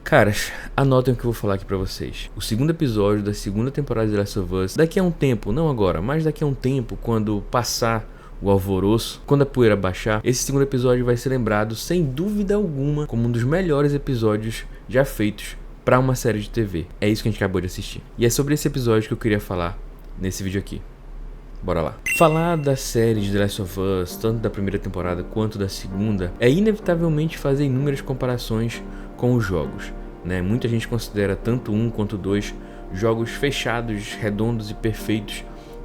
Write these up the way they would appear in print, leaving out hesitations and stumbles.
Caras, anotem o que eu vou falar aqui pra vocês. O segundo episódio da segunda temporada de The Last of Us, daqui a um tempo, não agora, mas daqui a um tempo, quando passar o alvoroço, quando a poeira baixar, esse segundo episódio vai ser lembrado, sem dúvida alguma, como um dos melhores episódios já feitos pra uma série de TV. É isso que a gente acabou de assistir. E é sobre esse episódio que eu queria falar nesse vídeo aqui. Bora lá. Falar da série de The Last of Us, tanto da primeira temporada quanto da segunda, é inevitavelmente fazer inúmeras comparações com os jogos, né? Muita gente considera tanto um quanto dois jogos fechados, redondos e perfeitos,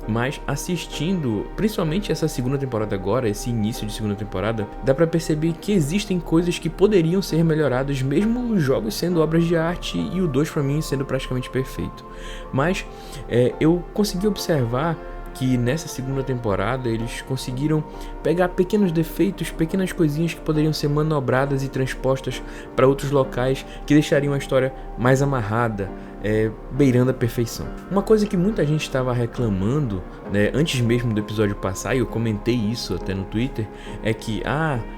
mas assistindo principalmente essa segunda temporada agora, esse início de segunda temporada, dá pra perceber que existem coisas que poderiam ser melhoradas, mesmo os jogos sendo obras de arte e o 2 pra mim sendo praticamente perfeito. Mas eu consegui observar que nessa segunda temporada eles conseguiram pegar pequenos defeitos, pequenas coisinhas que poderiam ser manobradas e transpostas para outros locais que deixariam a história mais amarrada, beirando a perfeição. Uma coisa que muita gente estava reclamando, né, antes mesmo do episódio passar, e eu comentei isso até no Twitter, é que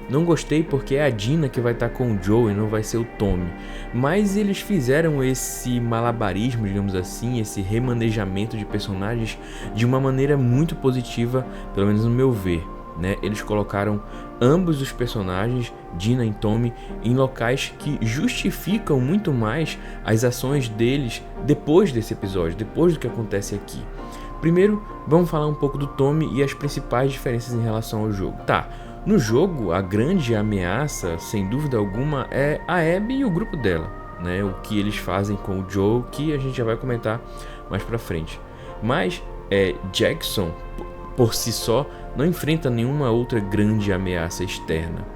não gostei porque é a Dina que vai estar com o Joe e não vai ser o Tommy. Mas eles fizeram esse malabarismo, digamos assim, esse remanejamento de personagens de uma maneira muito positiva, pelo menos no meu ver, né? Eles colocaram ambos os personagens, Dina e Tommy, em locais que justificam muito mais as ações deles depois desse episódio, depois do que acontece aqui. Primeiro, vamos falar um pouco do Tommy e as principais diferenças em relação ao jogo. No jogo, a grande ameaça, sem dúvida alguma, é a Abby e o grupo dela, né? O que eles fazem com o Joe, que a gente já vai comentar mais pra frente. Mas Jackson, por si só, não enfrenta nenhuma outra grande ameaça externa.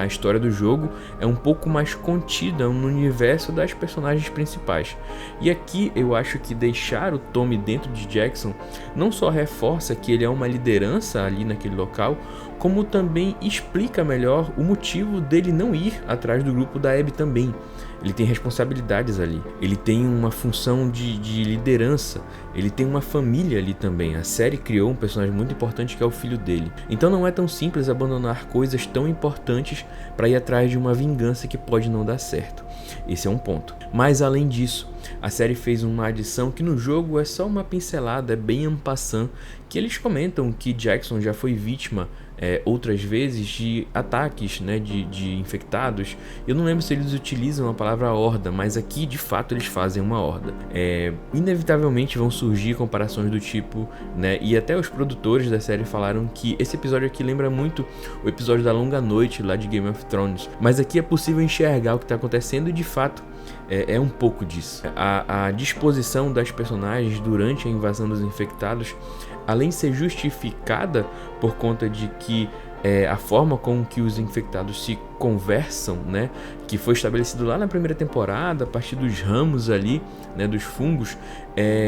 A história do jogo é um pouco mais contida no universo das personagens principais. E aqui eu acho que deixar o Tommy dentro de Jackson não só reforça que ele é uma liderança ali naquele local, como também explica melhor o motivo dele não ir atrás do grupo da Abby também. Ele tem responsabilidades ali, ele tem uma função de liderança, ele tem uma família ali também. A série criou um personagem muito importante que é o filho dele. Então não é tão simples abandonar coisas tão importantes para ir atrás de uma vingança que pode não dar certo. Esse é um ponto. Mas além disso, a série fez uma adição que no jogo é só uma pincelada, bem en passant, que eles comentam que Jackson já foi vítima outras vezes de ataques, né, de infectados. Eu não lembro se eles utilizam a palavra horda, mas aqui de fato eles fazem uma horda. Inevitavelmente vão surgir comparações do tipo, né, e até os produtores da série falaram que esse episódio aqui lembra muito o episódio da Longa Noite lá de Game of Thrones, mas aqui é possível enxergar o que está acontecendo e de fato é um pouco disso. A disposição das personagens durante a invasão dos infectados, além de ser justificada por conta de que a forma com que os infectados se conversam, né, que foi estabelecido lá na primeira temporada, a partir dos ramos ali, né, dos fungos,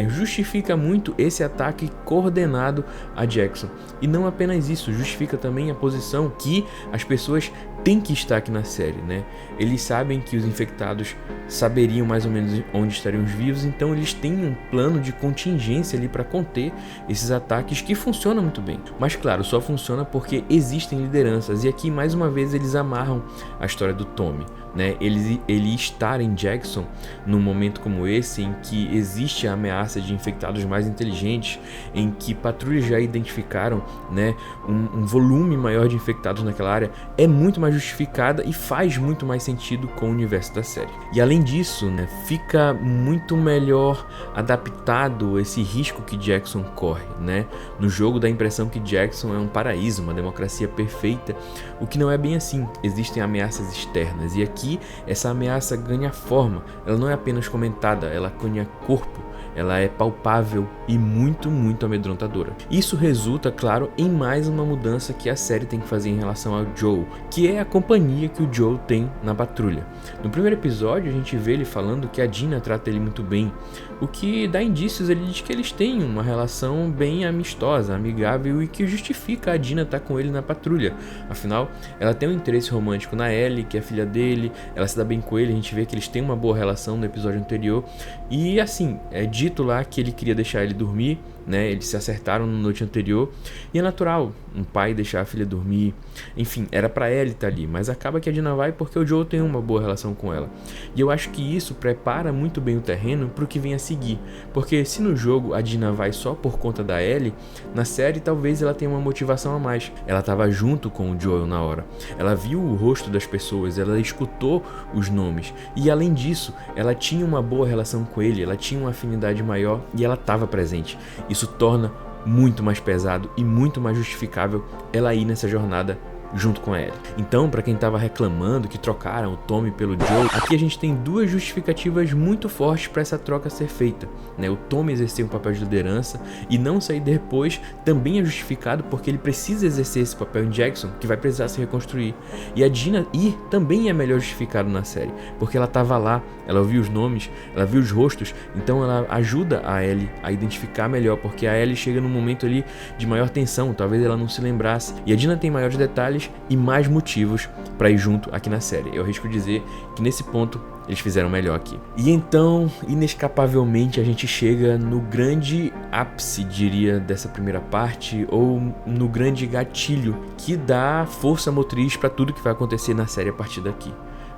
justifica muito esse ataque coordenado a Jackson. E não apenas isso, justifica também a posição que as pessoas têm que estar aqui na série, né? Eles sabem que os infectados saberiam mais ou menos onde estariam os vivos, então eles têm um plano de contingência ali para conter esses ataques que funciona muito bem. Mas claro, só funciona porque existem lideranças, e aqui mais uma vez eles amarram a história do Tommy, né? Ele estar em Jackson num momento como esse, em que existe a ameaça de infectados mais inteligentes, em que patrulhas já identificaram, né, um volume maior de infectados naquela área, é muito mais justificada e faz muito mais sentido com o universo da série. E além disso, né, fica muito melhor adaptado esse risco que Jackson corre, né? No jogo dá a impressão que Jackson é um paraíso, uma democracia perfeita, o que não é bem assim. Existem ameaças externas e aqui essa ameaça ganha forma. Ela não é apenas comentada, ela ganha corpo. Ela é palpável e muito, muito amedrontadora. Isso resulta, claro, em mais uma mudança que a série tem que fazer em relação ao Joe, que é a companhia que o Joe tem na patrulha. No primeiro episódio a gente vê ele falando que a Dina trata ele muito bem, o que dá indícios ali de que eles têm uma relação bem amistosa, amigável, e que justifica a Dina estar com ele na patrulha. Afinal, ela tem um interesse romântico na Ellie, que é a filha dele, ela se dá bem com ele, a gente vê que eles têm uma boa relação no episódio anterior, e assim, é dito lá que ele queria deixar ele dormir, né? Eles se acertaram na noite anterior e é natural um pai deixar a filha dormir. Enfim, era pra Ellie estar ali, mas acaba que a Dina vai porque o Joel tem uma boa relação com ela. E eu acho que isso prepara muito bem o terreno pro que vem a seguir, porque se no jogo a Dina vai só por conta da Ellie, na série talvez ela tenha uma motivação a mais. Ela tava junto com o Joel na hora, ela viu o rosto das pessoas, ela escutou os nomes e além disso, ela tinha uma boa relação com ele, ela tinha uma afinidade maior e ela estava presente. Isso torna muito mais pesado e muito mais justificável ela ir nessa jornada junto com a Ellie. Então, para quem estava reclamando que trocaram o Tommy pelo Joel, aqui a gente tem duas justificativas muito fortes para essa troca ser feita, né? O Tommy exercer um papel de liderança e não sair depois também é justificado porque ele precisa exercer esse papel em Jackson, que vai precisar se reconstruir. E a Dina ir também é melhor justificado na série, porque ela estava lá, ela ouviu os nomes, ela viu os rostos, então ela ajuda a Ellie a identificar melhor, porque a Ellie chega num momento ali de maior tensão, talvez ela não se lembrasse, e a Dina tem maiores detalhes e mais motivos para ir junto aqui na série. Eu arrisco dizer que nesse ponto eles fizeram melhor aqui. E então, inescapavelmente, a gente chega no grande ápice, diria, dessa primeira parte, ou no grande gatilho que dá força motriz para tudo que vai acontecer na série a partir daqui,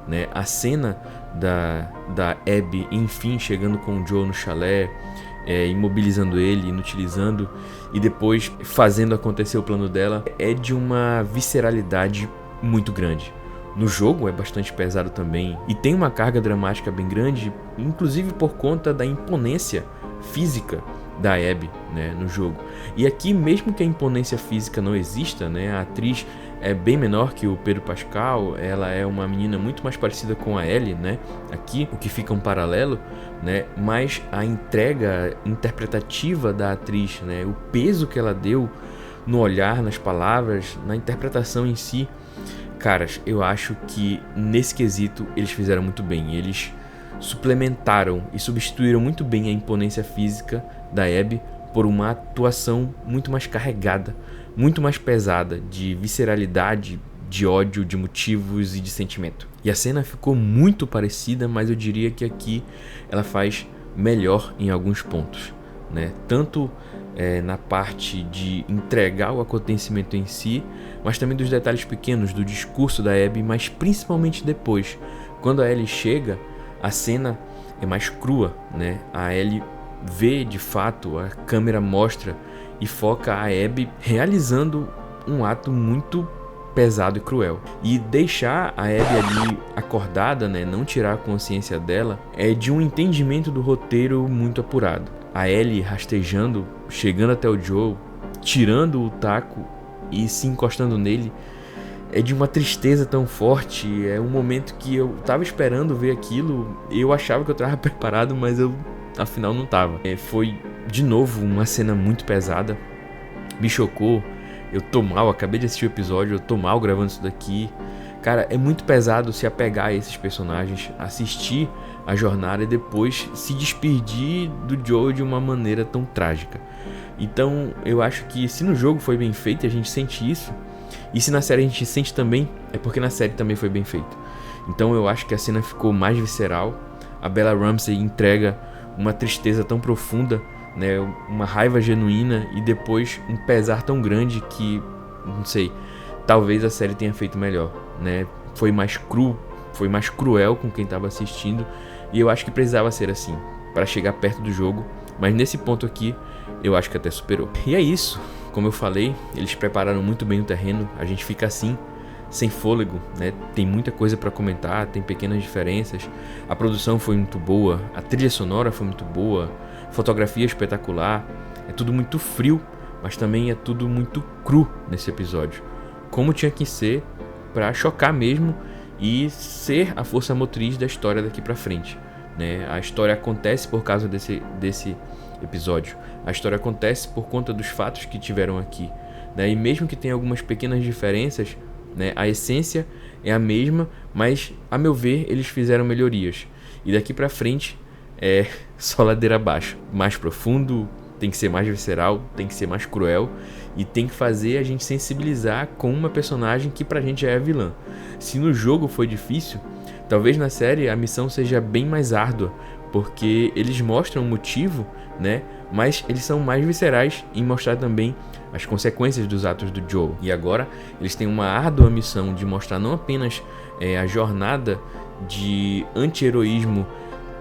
né? A cena da Abby, enfim, chegando com o Joe no chalé, imobilizando ele, inutilizando e depois fazendo acontecer o plano dela, é de uma visceralidade muito grande. No jogo é bastante pesado também e tem uma carga dramática bem grande, inclusive por conta da imponência física da Abby, né, no jogo. E aqui, mesmo que a imponência física não exista, né, a atriz é bem menor que o Pedro Pascal, ela é uma menina muito mais parecida com a Ellie, né, aqui, o que fica um paralelo, né, mas a entrega interpretativa da atriz, né, o peso que ela deu no olhar, nas palavras, na interpretação em si, caras, eu acho que nesse quesito eles fizeram muito bem. Eles suplementaram e substituíram muito bem a imponência física da Abby por uma atuação muito mais carregada, muito mais pesada, de visceralidade, de ódio, de motivos e de sentimento. E a cena ficou muito parecida, mas eu diria que aqui ela faz melhor em alguns pontos, né? Tanto na parte de entregar o acontecimento em si, mas também dos detalhes pequenos do discurso da Abby, mas principalmente depois, quando a Ellie chega, a cena é mais crua, né? A Ellie vê de fato, a câmera mostra e foca a Abby realizando um ato muito pesado e cruel. E deixar a Abby ali acordada, né, não tirar a consciência dela, é de um entendimento do roteiro muito apurado. A Ellie rastejando, chegando até o Joe, tirando o taco e se encostando nele, é de uma tristeza tão forte. É um momento que eu tava esperando ver aquilo, eu achava que eu tava preparado, mas eu afinal não tava. Foi de novo uma cena muito pesada, me chocou. Eu tô mal, acabei de assistir o episódio, eu tô mal gravando isso daqui. Cara, é muito pesado se apegar a esses personagens, assistir a jornada e depois se despedir do Joe de uma maneira tão trágica. Então eu acho que se no jogo foi bem feito, a gente sente isso. E se na série a gente sente também, é porque na série também foi bem feito. Então eu acho que a cena ficou mais visceral. A Bella Ramsey entrega uma tristeza tão profunda, né, uma raiva genuína e depois um pesar tão grande que, não sei, talvez a série tenha feito melhor, né? Foi mais cru, foi mais cruel com quem estava assistindo e eu acho que precisava ser assim para chegar perto do jogo, mas nesse ponto aqui eu acho que até superou. E é isso, como eu falei, eles prepararam muito bem o terreno, a gente fica assim, sem fôlego, né? Tem muita coisa para comentar, tem pequenas diferenças, a produção foi muito boa, a trilha sonora foi muito boa, fotografia espetacular, é tudo muito frio, mas também é tudo muito cru nesse episódio, como tinha que ser para chocar mesmo e ser a força motriz da história daqui para frente, né? A história acontece por causa desse episódio, a história acontece por conta dos fatos que tiveram aqui, né? E mesmo que tenha algumas pequenas diferenças, né, a essência é a mesma, mas a meu ver eles fizeram melhorias e daqui para frente é só ladeira abaixo, mais profundo, tem que ser mais visceral, tem que ser mais cruel e tem que fazer a gente sensibilizar com uma personagem que pra gente já é vilã. Se no jogo foi difícil, talvez na série a missão seja bem mais árdua, porque eles mostram o motivo, né, mas eles são mais viscerais em mostrar também as consequências dos atos do Joel. E agora eles têm uma árdua missão de mostrar não apenas a jornada de anti-heroísmo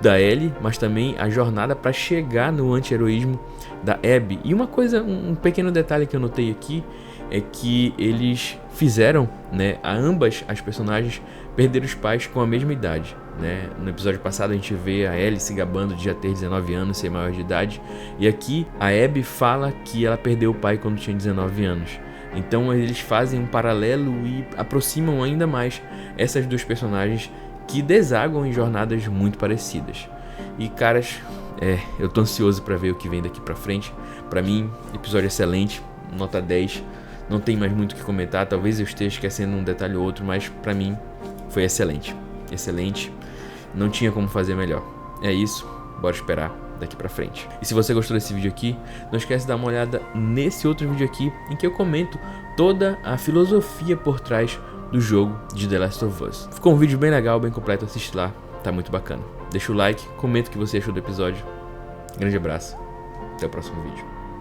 da Ellie, mas também a jornada para chegar no anti-heroísmo da Abby. E uma coisa, um pequeno detalhe que eu notei aqui é que eles fizeram, né, a ambas as personagens perder os pais com a mesma idade, né? No episódio passado a gente vê a Ellie se gabando de já ter 19 anos, ser maior de idade, e aqui a Abby fala que ela perdeu o pai quando tinha 19 anos. Então eles fazem um paralelo e aproximam ainda mais essas duas personagens que desagam em jornadas muito parecidas. E caras, eu tô ansioso pra ver o que vem daqui pra frente. Pra mim, episódio excelente, nota 10. Não tem mais muito o que comentar, talvez eu esteja esquecendo um detalhe ou outro, mas pra mim foi excelente. Excelente, não tinha como fazer melhor. É isso, bora esperar daqui pra frente. E se você gostou desse vídeo aqui, não esquece de dar uma olhada nesse outro vídeo aqui, em que eu comento toda a filosofia por trás do jogo de The Last of Us. Ficou um vídeo bem legal, bem completo, assiste lá, tá muito bacana. Deixa o like, comenta o que você achou do episódio. Grande abraço, até o próximo vídeo.